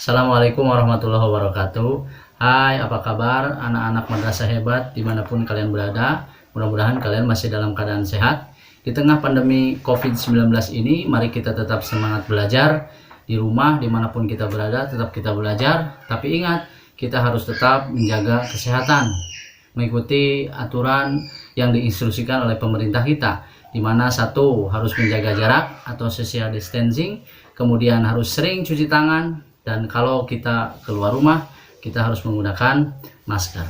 Assalamualaikum warahmatullahi wabarakatuh. Hai, apa kabar anak-anak madrasah hebat dimanapun kalian berada? Mudah-mudahan kalian masih dalam keadaan sehat. Di tengah pandemi COVID-19 ini, mari kita tetap semangat belajar. Di rumah, dimanapun kita berada, tetap kita belajar. Tapi ingat, kita harus tetap menjaga kesehatan, mengikuti aturan yang diinstruksikan oleh pemerintah kita, di mana satu, harus menjaga jarak atau social distancing, kemudian harus sering cuci tangan, dan kalau kita keluar rumah kita harus menggunakan masker.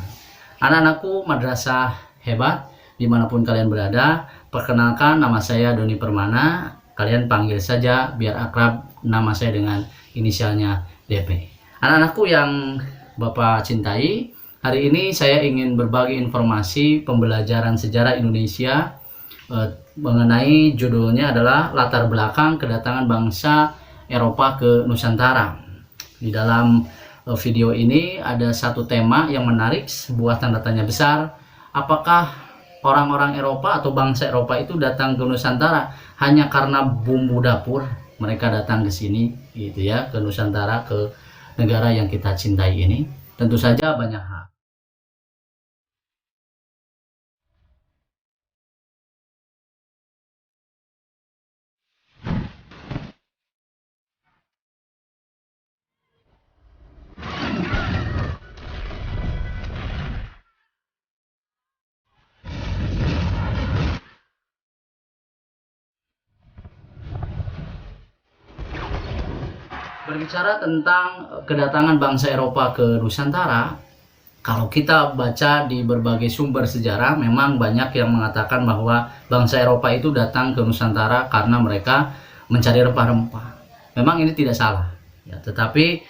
Anak-anakku madrasah hebat dimanapun kalian berada, perkenalkan, nama saya Doni Permana. Kalian panggil saja biar akrab, nama saya dengan inisialnya DP. Anak-anakku yang Bapak cintai, hari ini saya ingin berbagi informasi pembelajaran sejarah Indonesia mengenai judulnya adalah latar belakang kedatangan bangsa Eropa ke Nusantara. Di dalam video ini ada satu tema yang menarik, sebuah tanda tanya besar. Apakah orang-orang Eropa atau bangsa Eropa itu datang ke Nusantara hanya karena bumbu dapur? Mereka datang ke sini gitu ya, ke Nusantara, ke negara yang kita cintai ini. Tentu saja banyak hal. Berbicara tentang kedatangan bangsa Eropa ke Nusantara, kalau kita baca di berbagai sumber sejarah, memang banyak yang mengatakan bahwa bangsa Eropa itu datang ke Nusantara karena mereka mencari rempah-rempah. Memang ini tidak salah, ya, tetapi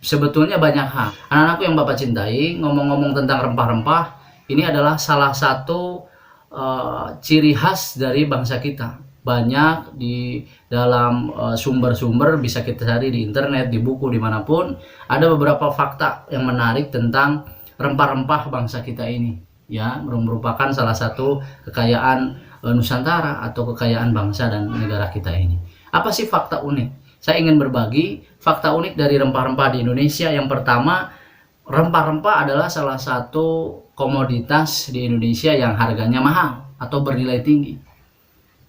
sebetulnya banyak hal. Anak-anakku yang Bapak cintai, ngomong-ngomong tentang rempah-rempah, ini adalah salah satu ciri khas dari bangsa kita. Banyak di dalam sumber-sumber, bisa kita cari di internet, di buku, dimanapun, ada beberapa fakta yang menarik tentang rempah-rempah bangsa kita ini, ya, merupakan salah satu kekayaan Nusantara atau kekayaan bangsa dan negara kita ini. Apa sih fakta unik? Saya ingin berbagi fakta unik dari rempah-rempah di Indonesia. Yang pertama, rempah-rempah adalah salah satu komoditas di Indonesia yang harganya mahal atau bernilai tinggi.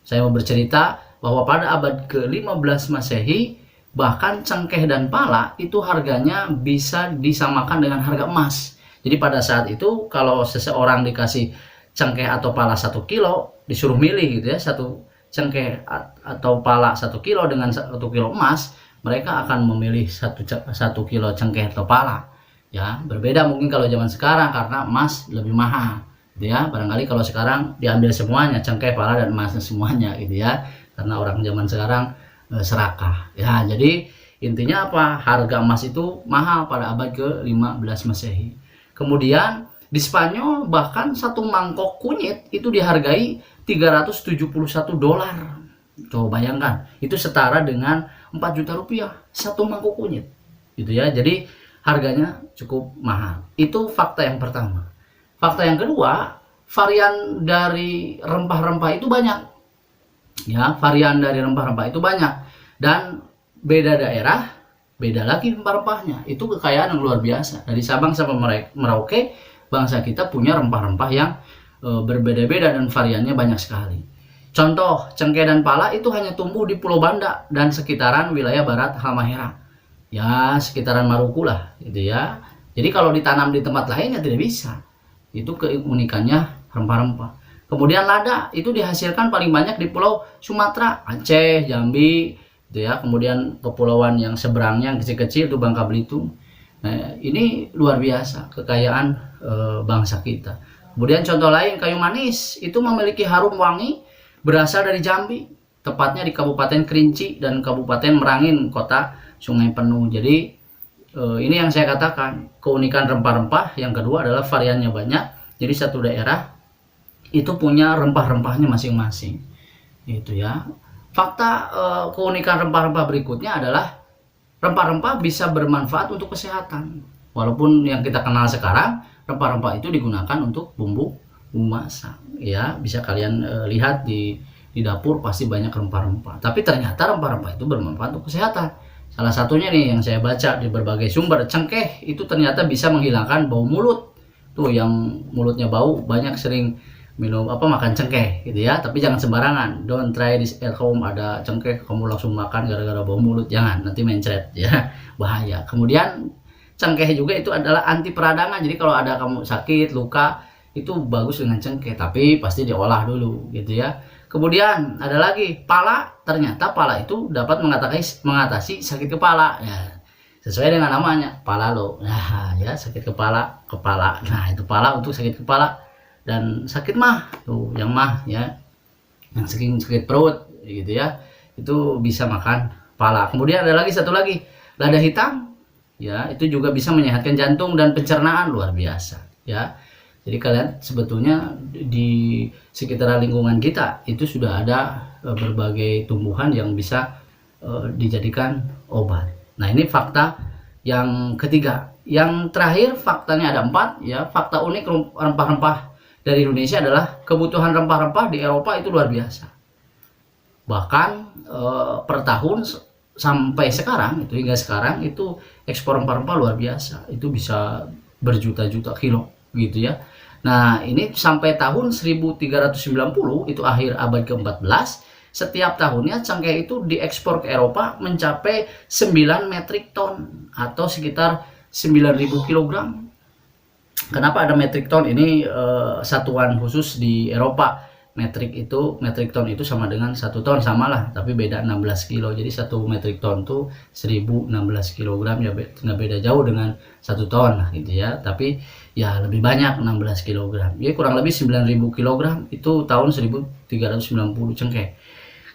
Saya mau bercerita bahwa pada abad ke-15 Masehi, bahkan cengkeh dan pala itu harganya bisa disamakan dengan harga emas. Jadi pada saat itu kalau seseorang dikasih cengkeh atau pala 1 kilo, disuruh milih gitu ya, satu cengkeh atau pala 1 kilo dengan 1 kilo emas, mereka akan memilih 1 kilo cengkeh atau pala. Ya, berbeda mungkin kalau zaman sekarang karena emas lebih mahal. Gitu ya, barangkali kalau sekarang diambil semuanya, cengkeh, pala, dan emasnya semuanya gitu ya, karena orang zaman sekarang serakah ya. Jadi intinya apa, harga emas itu mahal pada abad ke-15 Masehi. Kemudian di Spanyol bahkan satu mangkok kunyit itu dihargai $371. Coba bayangkan, itu setara dengan 4 juta rupiah satu mangkok kunyit gitu ya. Jadi harganya cukup mahal. Itu fakta yang pertama. Fakta yang kedua, varian dari rempah-rempah itu banyak. Ya, varian dari rempah-rempah itu banyak. Dan beda daerah, beda lagi rempah-rempahnya. Itu kekayaan yang luar biasa. Dari Sabang sampai Merauke, bangsa kita punya rempah-rempah yang berbeda-beda dan variannya banyak sekali. Contoh, cengkeh dan pala itu hanya tumbuh di Pulau Banda dan sekitaran wilayah barat Halmahera. Ya, sekitaran Maluku lah, gitu ya. Jadi kalau ditanam di tempat lain ya tidak bisa. Itu keunikannya rempah-rempah. Kemudian lada itu dihasilkan paling banyak di Pulau Sumatera, Aceh, Jambi, gitu ya. Kemudian kepulauan yang seberangnya yang kecil-kecil itu Bangka Belitung. Nah, ini luar biasa kekayaan bangsa kita. Kemudian contoh lain, kayu manis itu memiliki harum wangi, berasal dari Jambi, tepatnya di Kabupaten Kerinci dan Kabupaten Merangin, kota Sungai Penuh. Jadi ini yang saya katakan, keunikan rempah-rempah. Yang kedua adalah variannya banyak. Jadi satu daerah itu punya rempah-rempahnya masing-masing. Itu ya. Fakta keunikan rempah-rempah berikutnya adalah rempah-rempah bisa bermanfaat untuk kesehatan. Walaupun yang kita kenal sekarang, rempah-rempah itu digunakan untuk bumbu masak. Ya, bisa kalian lihat di dapur pasti banyak rempah-rempah. Tapi ternyata rempah-rempah itu bermanfaat untuk kesehatan. Salah satunya nih yang saya baca di berbagai sumber, cengkeh itu ternyata bisa menghilangkan bau mulut. Tuh yang mulutnya bau banyak sering minum makan cengkeh gitu ya, tapi jangan sembarangan. Don't try this at home, ada cengkeh kamu langsung makan gara-gara bau mulut, jangan, nanti mencret ya, bahaya. Kemudian cengkeh juga itu adalah anti peradangan, jadi kalau ada kamu sakit luka itu bagus dengan cengkeh, tapi pasti diolah dulu gitu ya. Kemudian ada lagi pala, ternyata pala itu dapat mengatasi sakit kepala ya, sesuai dengan namanya pala lo. Nah ya, sakit kepala, nah itu pala untuk sakit kepala. Dan sakit mah tuh, yang mah ya, yang sakit perut gitu ya, itu bisa makan pala. Kemudian ada lagi satu lagi, lada hitam ya, itu juga bisa menyehatkan jantung dan pencernaan, luar biasa ya. Jadi kalian sebetulnya di sekitar lingkungan kita itu sudah ada berbagai tumbuhan yang bisa dijadikan obat. Nah ini fakta yang ketiga. Yang terakhir faktanya ada 4 ya, fakta unik rempah-rempah dari Indonesia adalah kebutuhan rempah-rempah di Eropa itu luar biasa. Bahkan per tahun sampai sekarang itu, hingga sekarang itu ekspor rempah-rempah luar biasa. Itu bisa berjuta-juta kilo gitu ya. Nah ini sampai tahun 1390, itu akhir abad ke-14, setiap tahunnya cengkeh itu diekspor ke Eropa mencapai 9 metrik ton atau sekitar 9.000 kilogram. Kenapa ada metrik ton? Ini satuan khusus di Eropa. Metrik ton itu sama dengan 1 ton, samalah, tapi beda 16 kilo. Jadi 1 metrik ton tuh 1016 kilogram ya, nggak beda jauh dengan 1 ton lah gitu ya. Tapi ya lebih banyak 16 kilogram. Jadi kurang lebih 9.000 kilogram itu tahun 1390 cengkeh.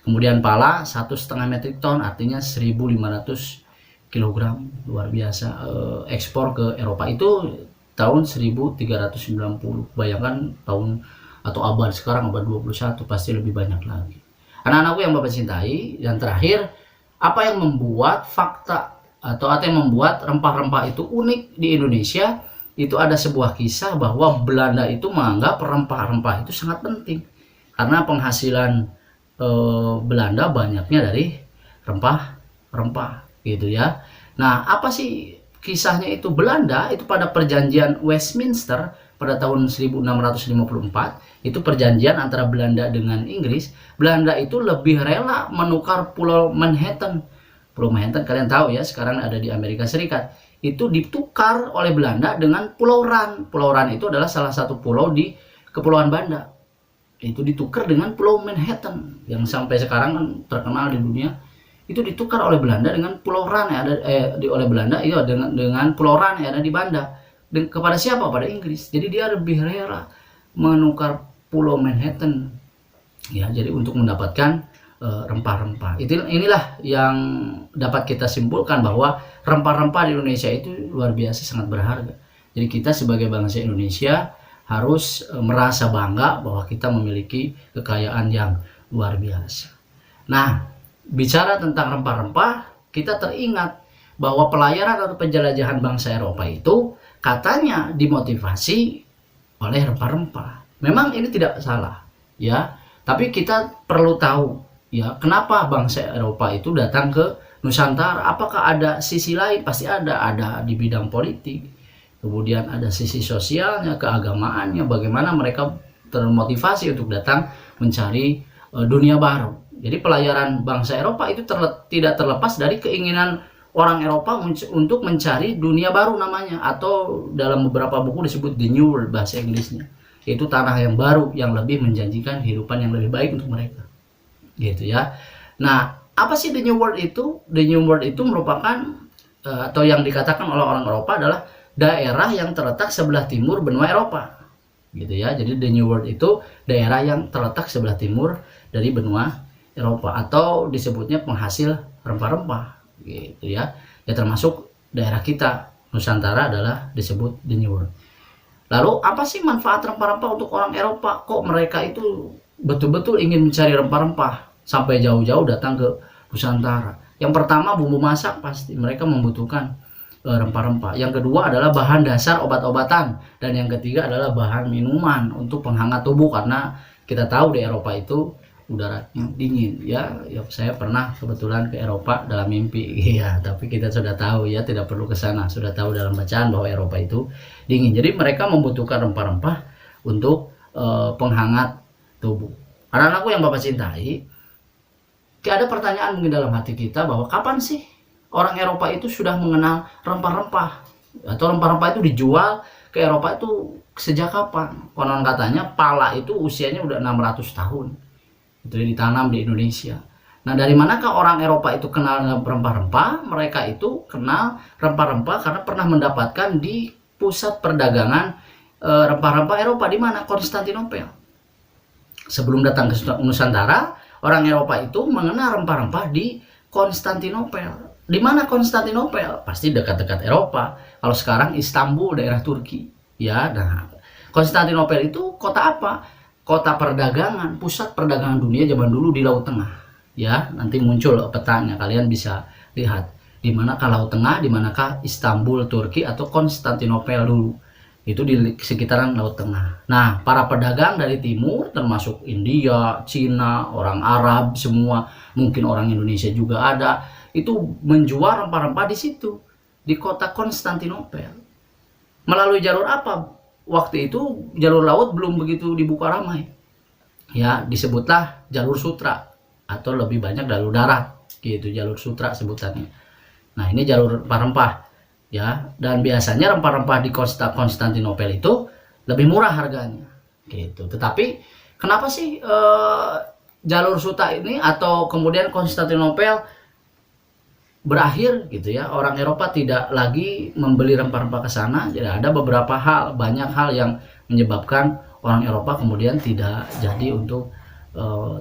Kemudian pala 1,5 metrik ton, artinya 1.500 kilogram, luar biasa. Ekspor ke Eropa itu tahun 1390. Bayangkan tahun atau abad sekarang, abad 21, pasti lebih banyak lagi. Anak-anakku yang Bapak cintai, dan terakhir, apa yang membuat yang membuat rempah-rempah itu unik di Indonesia? Itu ada sebuah kisah bahwa Belanda itu menganggap rempah-rempah itu sangat penting karena penghasilan Belanda banyaknya dari rempah-rempah gitu ya. Nah, apa sih kisahnya itu? Belanda itu pada perjanjian Westminster pada tahun 1654, itu perjanjian antara Belanda dengan Inggris. Belanda itu lebih rela menukar Pulau Manhattan. Pulau Manhattan kalian tahu ya, sekarang ada di Amerika Serikat. Itu ditukar oleh Belanda dengan Pulau Ran. Pulau Ran itu adalah salah satu pulau di Kepulauan Banda. Itu ditukar dengan Pulau Manhattan yang sampai sekarang kan terkenal di dunia. Itu ditukar oleh Belanda dengan Pulau Ran yang ada oleh Belanda itu dengan Pulau Ran yang ada di Banda. Kepada siapa? Pada Inggris. Jadi dia lebih rela menukar Pulau Manhattan ya, jadi untuk mendapatkan rempah-rempah. Inilah yang dapat kita simpulkan bahwa rempah-rempah di Indonesia itu luar biasa, sangat berharga. Jadi kita sebagai bangsa Indonesia harus merasa bangga bahwa kita memiliki kekayaan yang luar biasa. Nah, bicara tentang rempah-rempah, kita teringat bahwa pelayaran atau penjelajahan bangsa Eropa itu katanya dimotivasi oleh rempah-rempah. Memang ini tidak salah ya, tapi kita perlu tahu ya, kenapa bangsa Eropa itu datang ke Nusantara. Apakah ada sisi lain? Pasti ada di bidang politik, kemudian ada sisi sosialnya, keagamaannya, bagaimana mereka termotivasi untuk datang mencari dunia baru. Jadi pelayaran bangsa Eropa itu tidak terlepas dari keinginan orang Eropa untuk mencari dunia baru namanya, atau dalam beberapa buku disebut the new world bahasa Inggrisnya, yaitu tanah yang baru yang lebih menjanjikan kehidupan yang lebih baik untuk mereka gitu ya. Nah, apa sih the new world itu? The new world itu merupakan atau yang dikatakan oleh orang Eropa adalah daerah yang terletak sebelah timur benua Eropa gitu ya. Jadi the new world itu daerah yang terletak sebelah timur dari benua Eropa, atau disebutnya penghasil rempah-rempah gitu ya. Ya termasuk daerah kita Nusantara adalah disebut the new world. Lalu apa sih manfaat rempah-rempah untuk orang Eropa? Kok mereka itu betul-betul ingin mencari rempah-rempah sampai jauh-jauh datang ke Nusantara? Yang pertama, bumbu masak, pasti mereka membutuhkan rempah-rempah. Yang kedua adalah bahan dasar obat-obatan, dan yang ketiga adalah bahan minuman untuk penghangat tubuh, karena kita tahu di Eropa itu udaranya dingin ya. Saya pernah kebetulan ke Eropa dalam mimpi ya, tapi kita sudah tahu ya, tidak perlu ke sana, sudah tahu dalam bacaan bahwa Eropa itu dingin. Jadi mereka membutuhkan rempah-rempah untuk penghangat tubuh. Anak-anakku yang Bapak cintai, ada pertanyaan mungkin dalam hati kita bahwa kapan sih orang Eropa itu sudah mengenal rempah-rempah, atau rempah-rempah itu dijual ke Eropa itu sejak kapan? Konon katanya pala itu usianya udah 600 tahun. Itu ditanam di Indonesia. Nah, dari manakah orang Eropa itu kenal rempah-rempah? Mereka itu kenal rempah-rempah karena pernah mendapatkan di pusat perdagangan rempah-rempah Eropa, di mana? Konstantinopel. Sebelum datang ke Nusantara, orang Eropa itu mengenal rempah-rempah di Konstantinopel. Di mana Konstantinopel? Pasti dekat-dekat Eropa. Kalau sekarang Istanbul, daerah Turki. Ya, nah, Konstantinopel itu kota apa? Kota perdagangan, pusat perdagangan dunia zaman dulu di Laut Tengah. Ya, nanti muncul petanya, kalian bisa lihat di manakah Laut Tengah, di manakah Istanbul, Turki, atau Konstantinopel dulu. Itu di sekitaran Laut Tengah. Nah, para pedagang dari timur termasuk India, Cina, orang Arab semua, mungkin orang Indonesia juga ada, itu menjual rempah-rempah di situ, di kota Konstantinopel. Melalui jalur apa? Waktu itu jalur laut belum begitu dibuka ramai. Ya, disebutlah jalur sutra, atau lebih banyak jalur darat, gitu, jalur sutra sebutannya. Nah, ini jalur rempah-rempah. Ya, dan biasanya rempah-rempah di Konstantinopel itu lebih murah harganya, gitu. Tetapi kenapa sih jalur sutra ini atau kemudian Konstantinopel berakhir, gitu ya? Orang Eropa tidak lagi membeli rempah-rempah ke sana. Jadi ada beberapa hal, banyak hal yang menyebabkan orang Eropa kemudian tidak jadi untuk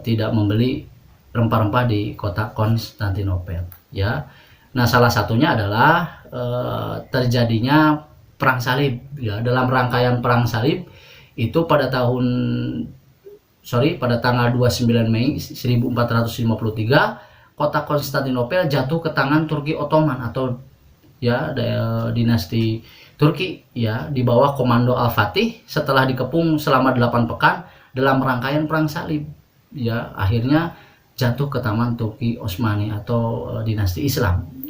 tidak membeli rempah-rempah di kota Konstantinopel, ya. Nah, salah satunya adalah terjadinya perang salib, ya. Dalam rangkaian perang salib itu pada tanggal 29 Mei 1453 kota Konstantinopel jatuh ke tangan Turki Ottoman, atau ya dinasti Turki, ya, di bawah komando Al-Fatih setelah dikepung selama 8 pekan dalam rangkaian perang salib. Ya, akhirnya jatuh ke tangan Turki Utsmani atau dinasti Islam.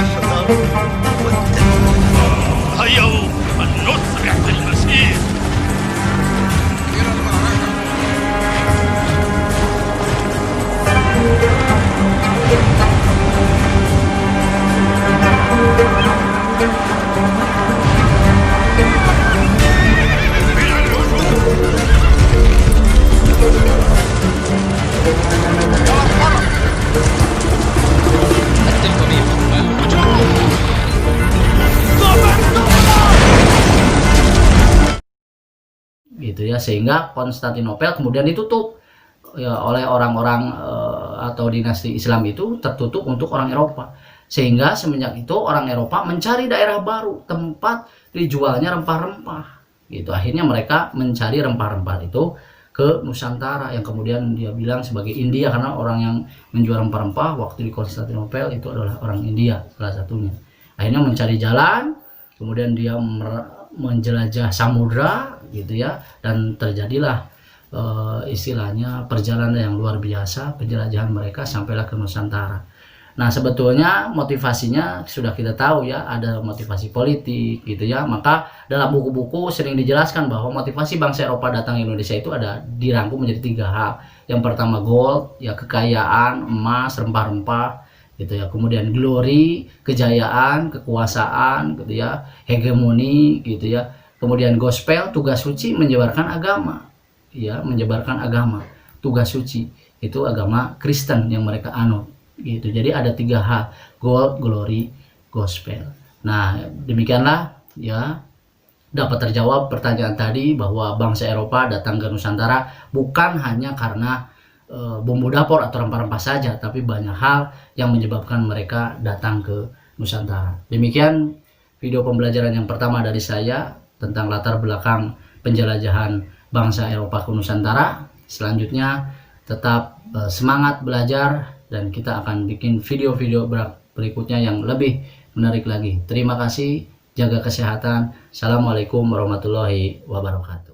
احذر واتقوا. هيا فلنسرع في المسير. Gitu ya, sehingga Konstantinopel kemudian ditutup ya oleh orang-orang atau dinasti Islam, itu tertutup untuk orang Eropa, sehingga semenjak itu orang Eropa mencari daerah baru tempat dijualnya rempah-rempah, gitu. Akhirnya mereka mencari rempah-rempah itu ke Nusantara, yang kemudian dia bilang sebagai India, karena orang yang menjual rempah-rempah waktu di Konstantinopel itu adalah orang India salah satunya. Akhirnya mencari jalan, kemudian dia menjelajah samudra, gitu ya, dan terjadilah istilahnya perjalanan yang luar biasa, penjelajahan mereka sampailah ke Nusantara. Nah, sebetulnya motivasinya sudah kita tahu ya, ada motivasi politik, gitu ya. Maka dalam buku-buku sering dijelaskan bahwa motivasi bangsa Eropa datang ke Indonesia itu ada dirangkum menjadi 3 hal. Yang pertama gold, ya, kekayaan, emas, rempah-rempah, gitu ya. Kemudian glory, kejayaan, kekuasaan, gitu ya, hegemoni, gitu ya. Kemudian gospel, tugas suci, menyebarkan agama, ya, menyebarkan agama, tugas suci, itu agama Kristen yang mereka anut, gitu. Jadi ada 3 hal, gold, glory, gospel. Nah, demikianlah ya, dapat terjawab pertanyaan tadi bahwa bangsa Eropa datang ke Nusantara bukan hanya karena bumbu dapur atau rempah-rempah saja, tapi banyak hal yang menyebabkan mereka datang ke Nusantara. Demikian video pembelajaran yang pertama dari saya tentang latar belakang penjelajahan bangsa Eropa ke Nusantara. Selanjutnya tetap semangat belajar, dan kita akan bikin video-video berikutnya yang lebih menarik lagi. Terima kasih, jaga kesehatan. Assalamualaikum warahmatullahi wabarakatuh.